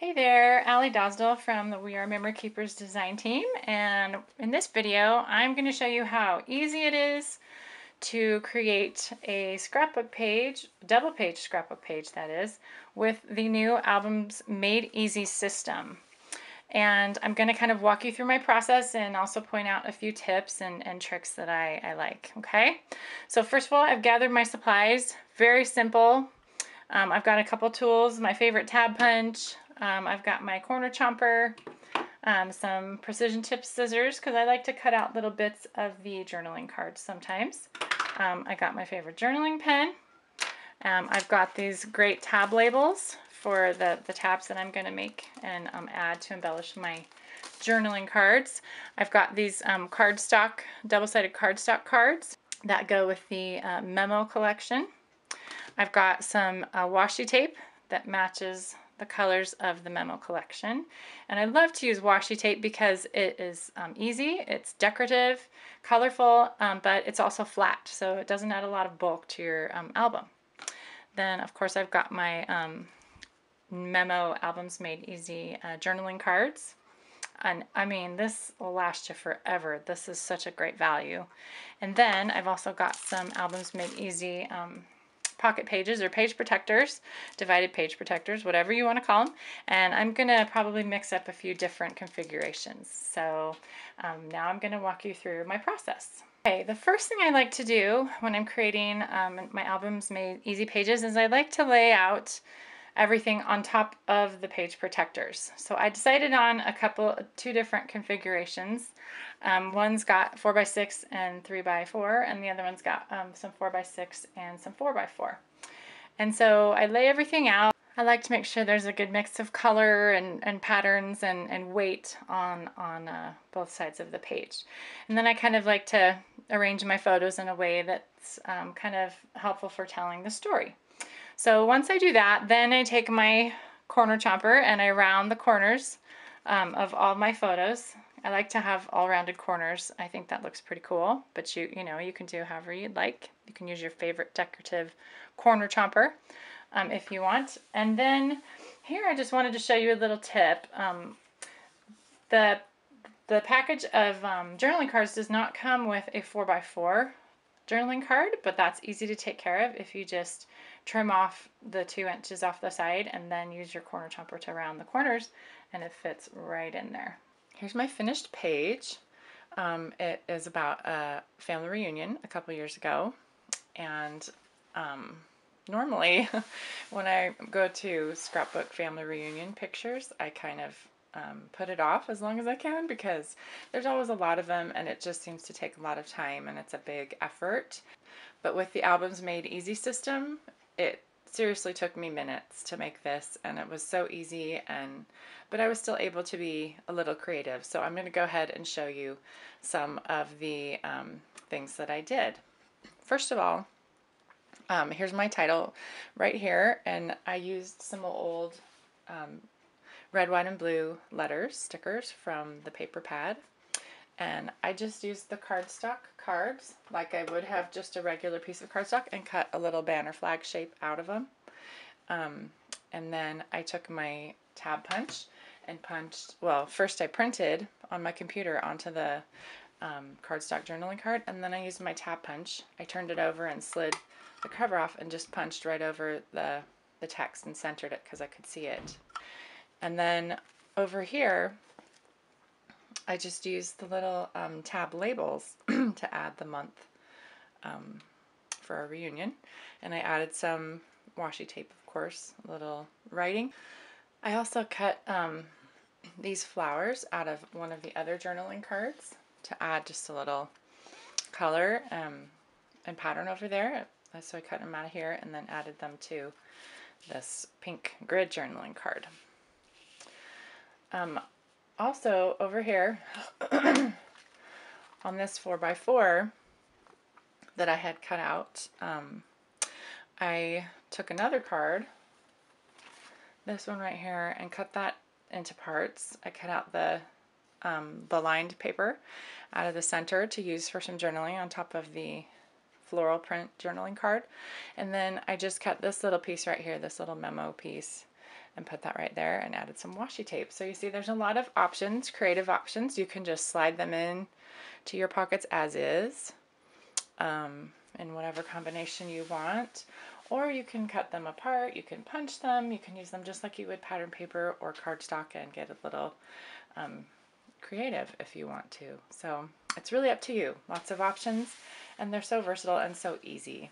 Hey there, Allie Dosdell from the We Are Memory Keepers design team, and in this video I'm going to show you how easy it is to create a scrapbook page, double page scrapbook page that is, with the new Albums Made Easy system. And I'm going to kind of walk you through my process and also point out a few tips and tricks that I like, okay? So first of all, I've gathered my supplies, very simple. I've got a couple tools, my favorite tab punch, I've got my corner chomper, some precision tip scissors because I like to cut out little bits of the journaling cards sometimes. I got my favorite journaling pen. I've got these great tab labels for the tabs that I'm going to make and add to embellish my journaling cards. I've got these cardstock, double-sided cardstock cards that go with the memo collection. I've got some washi tape that matches the colors of the memo collection. And I love to use washi tape because it is easy, it's decorative, colorful, but it's also flat, so it doesn't add a lot of bulk to your album. Then, of course, I've got my memo Albums Made Easy journaling cards. And I mean, this will last you forever. This is such a great value. And then I've also got some Albums Made Easy pocket pages or page protectors, divided page protectors, whatever you want to call them. And I'm going to probably mix up a few different configurations. So now I'm going to walk you through my process. Okay, the first thing I like to do when I'm creating my Albums Made Easy pages is I like to lay out everything on top of the page protectors. So I decided on two different configurations. One's got 4x6 and 3x4, and the other one's got some 4x6 and some 4x4. And so I lay everything out. I like to make sure there's a good mix of color and patterns and weight on both sides of the page. And then I kind of like to arrange my photos in a way that's kind of helpful for telling the story. So once I do that, then I take my corner chomper and I round the corners of all my photos. I like to have all rounded corners. I think that looks pretty cool, but you can do however you'd like. You can use your favorite decorative corner chomper if you want. And then here I just wanted to show you a little tip. The package of journaling cards does not come with a 4x4 journaling card, but that's easy to take care of if you just trim off the 2 inches off the side and then use your corner chomper to round the corners, and it fits right in there. Here's my finished page. It is about a family reunion a couple years ago, and normally when I go to scrapbook family reunion pictures, I kind of put it off as long as I can because there's always a lot of them and it just seems to take a lot of time and it's a big effort. But with the Albums Made Easy system, it seriously took me minutes to make this and it was so easy, but I was still able to be a little creative. So I'm going to go ahead and show you some of the things that I did. First of all, here's my title right here, and I used some old red, white, and blue letters, stickers from the paper pad. And I just used the cardstock cards like I would have just a regular piece of cardstock and cut a little banner flag shape out of them. And then I took my tab punch and punched, well, first I printed on my computer onto the cardstock journaling card, and then I used my tab punch. I turned it over and slid the cover off and just punched right over the text and centered it because I could see it. And then over here, I just used the little tab labels to add the month for our reunion. And I added some washi tape, of course, a little writing. I also cut these flowers out of one of the other journaling cards to add just a little color and pattern over there. So I cut them out of here and then added them to this pink grid journaling card. Also over here on this 4x4 that I had cut out, I took another card, this one right here, and cut that into parts. I cut out the lined paper out of the center to use for some journaling on top of the floral print journaling card, and then I just cut this little piece right here, this little memo piece, and put that right there and added some washi tape. So you see there's a lot of options, creative options. You can just slide them in to your pockets as is, in whatever combination you want, or you can cut them apart, you can punch them, you can use them just like you would pattern paper or cardstock and get a little creative if you want to. So it's really up to you. Lots of options, and they're so versatile and so easy.